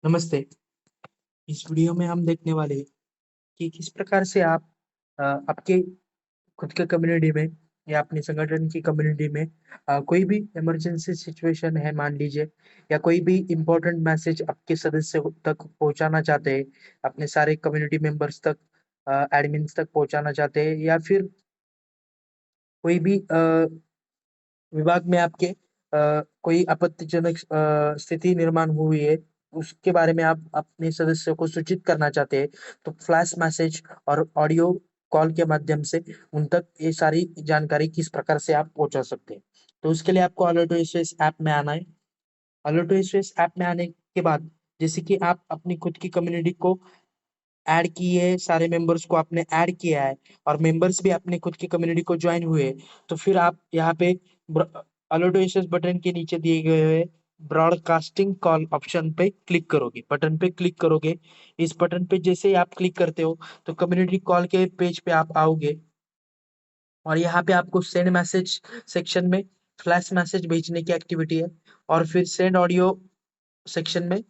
नमस्ते। इस वीडियो में हम देखने वाले हैं कि किस प्रकार से आप आपके खुद के कम्युनिटी में या अपने संगठन की कम्युनिटी में कोई भी इमरजेंसी सिचुएशन है मान लीजिए या कोई भी इम्पोर्टेंट मैसेज आपके सदस्यों तक पहुंचाना चाहते हैं, अपने सारे कम्युनिटी मेंबर्स तक, एडमिन्स तक पहुंचाना चाहते हैं या फिर कोई भी विभाग में आपके कोई आपत्तिजनक स्थिति निर्माण हुई है, उसके बारे में आप अपने सदस्यों को सूचित करना चाहते हैं, तो फ्लैश मैसेज और ऑडियो कॉल के माध्यम से उन तक ये सारी जानकारी किस प्रकार से आप पहुँचा सकते हैं। तो उसके लिए आपको अलर्ट ओएसएस ऐप में आना है। अलर्ट ओएसएस ऐप में आने के बाद जैसे कि आप अपनी खुद की कम्युनिटी को ऐड किए, सारे मेंबर्स को आपने ऐड किया है और मेंबर्स भी अपने खुद की कम्युनिटी को ज्वाइन हुए, तो फिर आप यहाँ पे अलर्ट ओएसएस बटन के नीचे दिए गए हुए ब्रॉडकास्टिंग कॉल ऑप्शन पे क्लिक करोगे, बटन पे क्लिक करोगे। इस बटन पे जैसे ही आप क्लिक करते हो तो कम्युनिटी कॉल के पेज पे आप आओगे और यहाँ पे आपको सेंड मैसेज सेक्शन में फ्लैश मैसेज भेजने की एक्टिविटी है और फिर सेंड ऑडियो सेक्शन में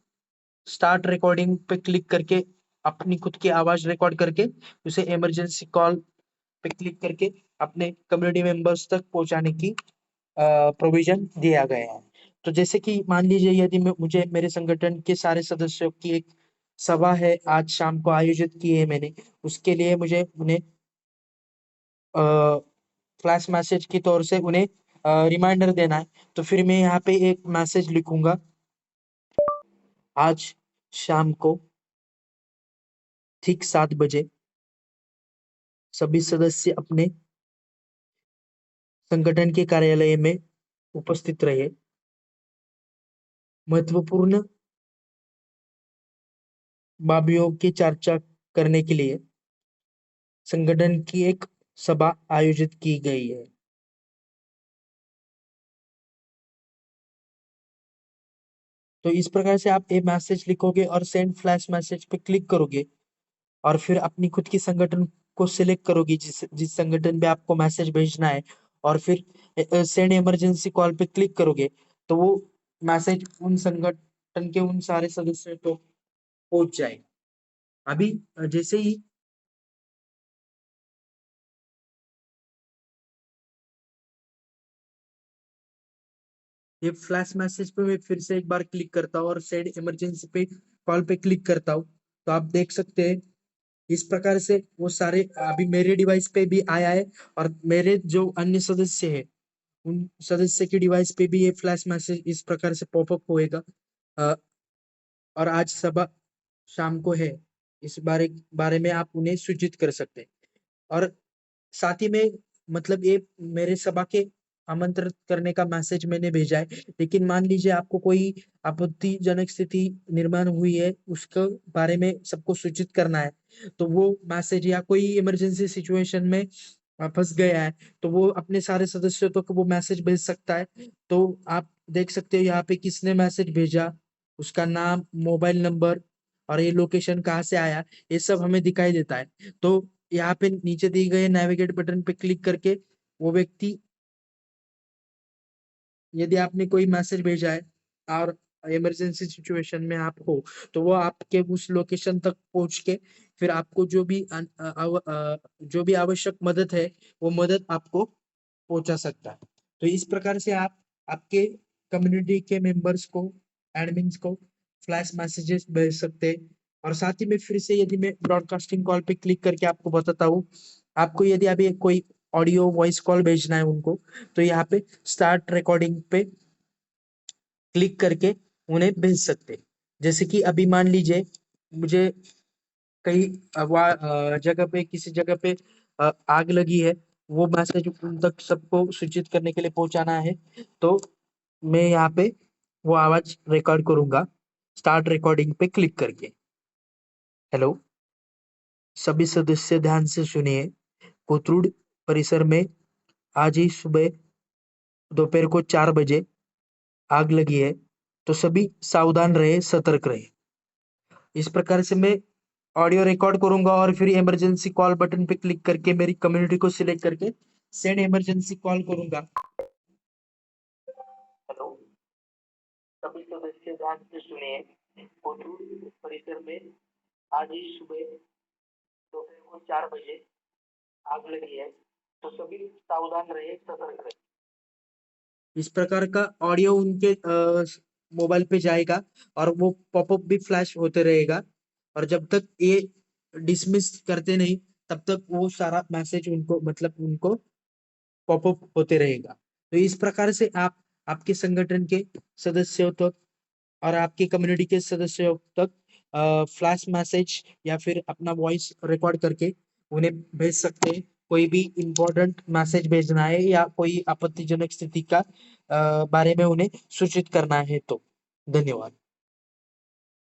स्टार्ट रिकॉर्डिंग पे क्लिक करके अपनी खुद की आवाज रिकॉर्ड करके उसे इमरजेंसी कॉल पे क्लिक करके अपने कम्युनिटी मेंबर्स तक पहुंचाने की प्रोविजन दिया गया है। तो जैसे कि मान लीजिए यदि मुझे मेरे संगठन के सारे सदस्यों की एक सभा है, आज शाम को आयोजित की है मैंने, उसके लिए मुझे उन्हें फ्लैश मैसेज के तौर से उन्हें रिमाइंडर देना है। तो फिर मैं यहाँ पे एक मैसेज लिखूंगा, आज शाम को ठीक 7 बजे सभी सदस्य अपने संगठन के कार्यालय में उपस्थित रहे। महत्वपूर्ण बाबियों की चर्चा करने के लिए संगठन की एक सभा आयोजित की गई है। तो इस प्रकार से आप ये मैसेज लिखोगे और सेंड फ्लैश मैसेज पे क्लिक करोगे और फिर अपनी खुद की संगठन को सिलेक्ट करोगे जिस जिस संगठन पे आपको मैसेज भेजना है और फिर सेंड इमरजेंसी कॉल पे क्लिक करोगे तो वो मैसेज उन संगठन के उन सारे सदस्यों को पहुंच जाए। अभी जैसे ही ये फ्लैश मैसेज पे मैं फिर से एक बार क्लिक करता हूँ और सेंड इमरजेंसी पे कॉल पे क्लिक करता हूँ, तो आप देख सकते हैं इस प्रकार से वो सारे अभी मेरे डिवाइस पे भी आया है और मेरे जो अन्य सदस्य है उन सदस्य की डिवाइस पे भी ये फ्लैश मैसेज इस प्रकार से पॉपअप होएगा। अ, और आज सभा शाम को है, इस बारे बारे में आप उन्हें सूचित कर सकते हैं। और साथ ही में मतलब ये मेरे सभा के आमंत्रित करने का मैसेज मैंने भेजा है, लेकिन मान लीजिए आपको कोई आपत्तिजनक स्थिति निर्माण हुई है, उसके बारे में सबको सूचित करना है, तो वो मैसेज या कोई इमरजेंसी सिचुएशन में फंस गया है, तो वो अपने सारे सदस्यों तक वो मैसेज भेज सकता है। तो आप देख सकते हो यहाँ पे किसने मैसेज भेजा, उसका नाम, मोबाइल नंबर और ये लोकेशन कहाँ से आया, ये सब हमें दिखाई देता है। तो यहाँ पे नीचे दिए गए नेविगेट बटन पे क्लिक करके वो व्यक्ति, यदि आपने कोई मैसेज भेजा है और इमरजेंसी सिचुएशन में आप हो, तो वो आपके उस लोकेशन तक पहुंच के फिर आपको जो भी आवश्यक मदद है वो मदद आपको पहुंचा सकता है। तो इस प्रकार से आप आपके कम्युनिटी के मेंबर्स को, एडमिन्स को फ्लैश मैसेजेस भेज सकते हैं। और साथ ही में फिर से यदि मैं ब्रॉडकास्टिंग कॉल पे क्लिक करके आपको बताता हूँ, आपको यदि अभी कोई ऑडियो वॉइस कॉल भेजना है उनको, तो यहाँ पे स्टार्ट रिकॉर्डिंग पे क्लिक करके उन्हें भेज सकते हैं। जैसे कि अभी मान लीजिए मुझे कहीं जगह पे, किसी जगह पे आग लगी है, वो मैसेज उन तक सबको सूचित करने के लिए पहुंचाना है, तो मैं यहाँ पे वो आवाज रिकॉर्ड करूंगा स्टार्ट रिकॉर्डिंग पे क्लिक करके। हेलो, सभी सदस्य ध्यान से सुनिए। कोथरूड परिसर में आज ही सुबह दोपहर को 4 बजे आग लगी है, तो सभी सावधान रहे, सतर्क रहे। इस प्रकार से मैं ऑडियो रिकॉर्ड करूंगा और फिर इमरजेंसी कॉल बटन पे क्लिक करके मेरी कम्युनिटी को सिलेक्ट करके सेंड इमरजेंसी कॉल करूंगा। हेलो, सभी सदस्य ध्यान से सुनिए। कोथरूड परिसर में आज ही सुबह दोपहर को 4 बजे आग लगी है, तो सभी सावधान रहे, सतर्क रहे। इस प्रकार का ऑडियो उनके मोबाइल पे जाएगा और वो पॉपअप भी फ्लैश होते रहेगा, और जब तक ये डिसमिस करते नहीं तब तक वो सारा मैसेज उनको मतलब उनको पॉपअप होते रहेगा। तो इस प्रकार से आप आपके संगठन के सदस्यों तक और आपकी कम्युनिटी के सदस्यों तक फ्लैश मैसेज या फिर अपना वॉइस रिकॉर्ड करके उन्हें भेज सकते हैं। कोई भी इम्पोर्टेंट मैसेज भेजना है या कोई आपत्तिजनक स्थिति का बारे में उन्हें सूचित करना है तो। धन्यवाद।